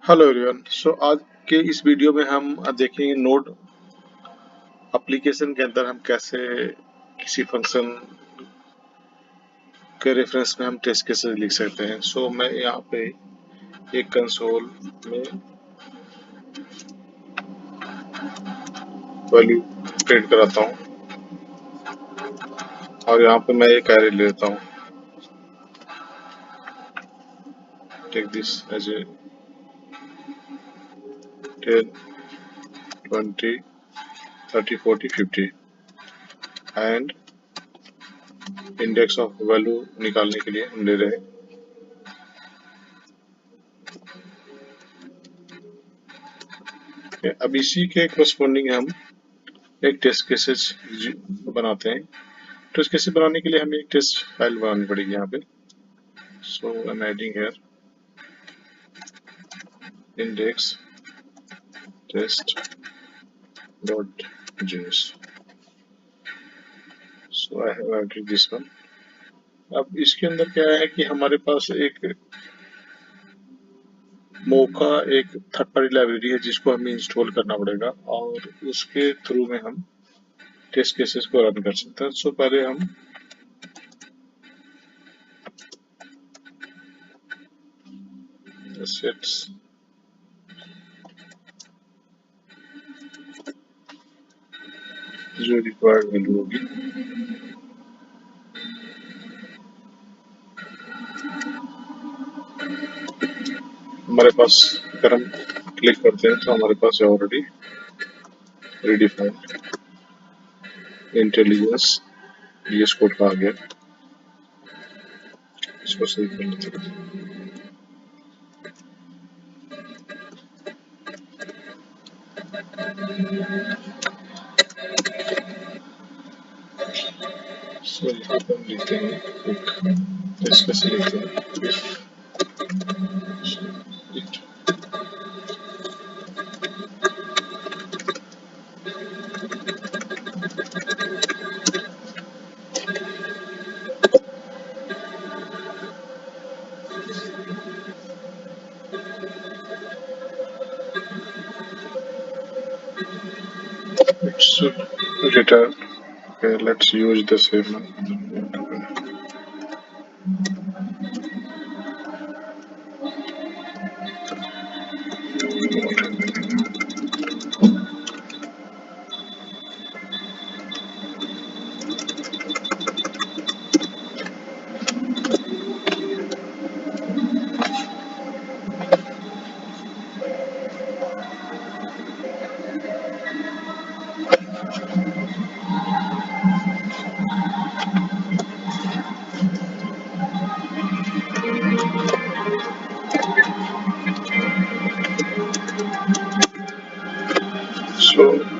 Hello everyone. आज के इस वीडियो में हम देखेंगे नोड एप्लीकेशन के अंदर हम कैसे किसी फंक्शन के रेफरेंस में हम टेस्ट केसेस लिख सकते हैं। मैं यहाँ पे एक कंसोल में वैल्यू प्रिंट कराता हूँ और यहाँ पे मैं एक एरे ले लेता हूँ। Take this as a 10, 20, 30, 40, 50 and index of value निकालने के लिए हम ले रहे हैं। अब इसी के करस्पॉन्डिंग हम एक टेस्ट केसेस बनाते हैं। टेस्ट केसेस बनाने के लिए हमें एक टेस्ट फाइल बनानी पड़ेगी यहाँ पे। I'm adding here index test.js. I have added this one. अब इसके अंदर क्या है कि हमारे पास एक मोका एक थर्ड पार्टी लाइब्रेरी है जिसको हमें इंस्टॉल करना पड़ेगा और उसके थ्रू में हम टेस्ट केसेस को रन कर सकते हैं। पहले हम सेट्स जो रिक्वायर्ड वैल्यू होगी हमारे पास, अगर हम क्लिक करते हैं तो हमारे पास already redefined intelligence VS code का आ गया। इसको सही कर लेते हैं। यहाँ पर हम लिखते हैं टेस्ट कैसे लिखते हैं it should return. Okay, let's use the same one.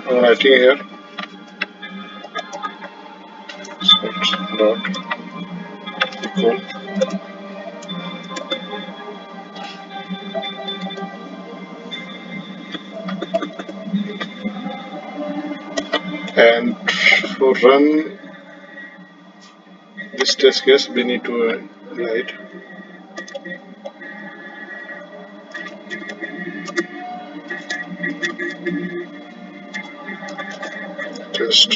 I'm writing here set dot equal and for run this test case we need to write test.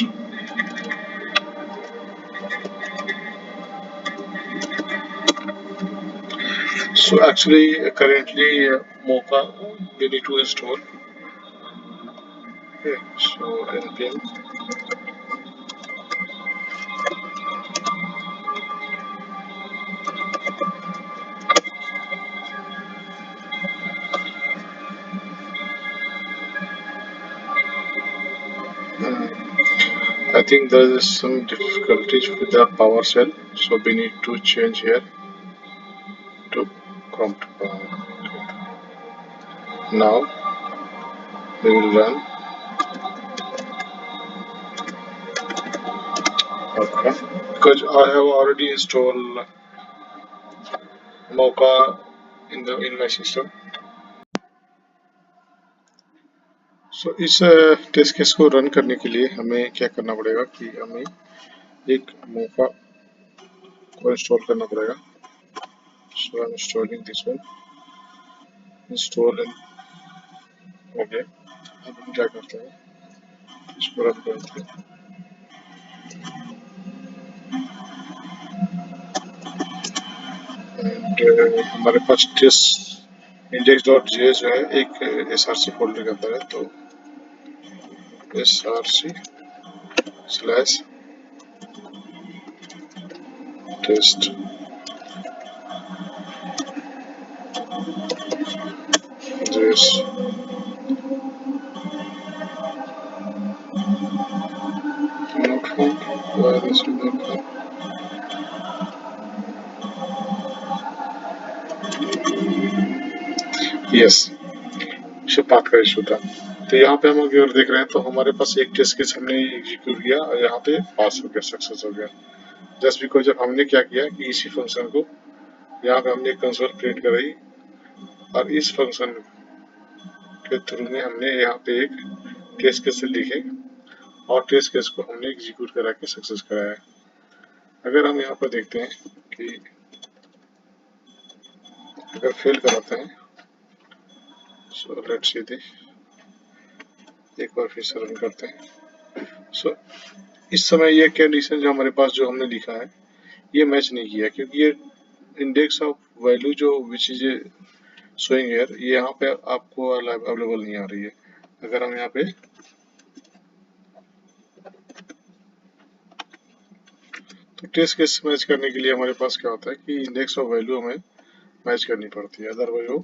Actually currently Mocha we need to install. Okay, npm I think there is some difficulties with the PowerShell, so we need to change here to prompt. Now we will run. Okay, because I have already installed Mocha in my system. इस test case को run करने के लिए हमें क्या करना पड़ेगा कि हमें एक मोका को इंस्टॉल करना पड़ेगा। I'm installing this one install हो गया। अब हम क्या करते हैं, इसको रन करते हैं एंड हमारे पास टेस्ट इंडेक्स डॉट जे जो है एक एसआरसी फोल्डर के अंदर है, तो SRC slash test JS not found वायरस यस से बात का इशू था। तो यहाँ पे हम अगर देख रहे हैं तो हमारे पास एक टेस्ट केस हमने एग्जीक्यूट किया और यहाँ पे पास हो गया, सक्सेस हो गया। जस्ट बिकॉज जब हमने क्या किया कि इसी फंक्शन को यहाँ पे हमने कंसोल क्रिएट कराई और इस फंक्शन के थ्रू में हमने यहाँ पे एक टेस्ट केस लिखे और टेस्ट केस को हमने एग्जीक्यूट करा के सक्सेस कराया। अगर हम यहाँ पर देखते हैं कि अगर फेल कराते हैं, सो लेट्स सी दी, एक बार फिर से रन करते हैं। सो इस समय ये कंडीशन जो हमारे पास जो हमने लिखा है ये मैच नहीं किया, क्योंकि ये इंडेक्स ऑफ वैल्यू जो विच इज शोइंग हियर ये यहाँ पे आपको अवेलेबल नहीं आ रही है। अगर हम यहाँ पे तो टेस्ट केस मैच करने के लिए हमारे पास क्या होता है कि इंडेक्स ऑफ वैल्यू हमें मैच करनी पड़ती है, अदरवाइज वो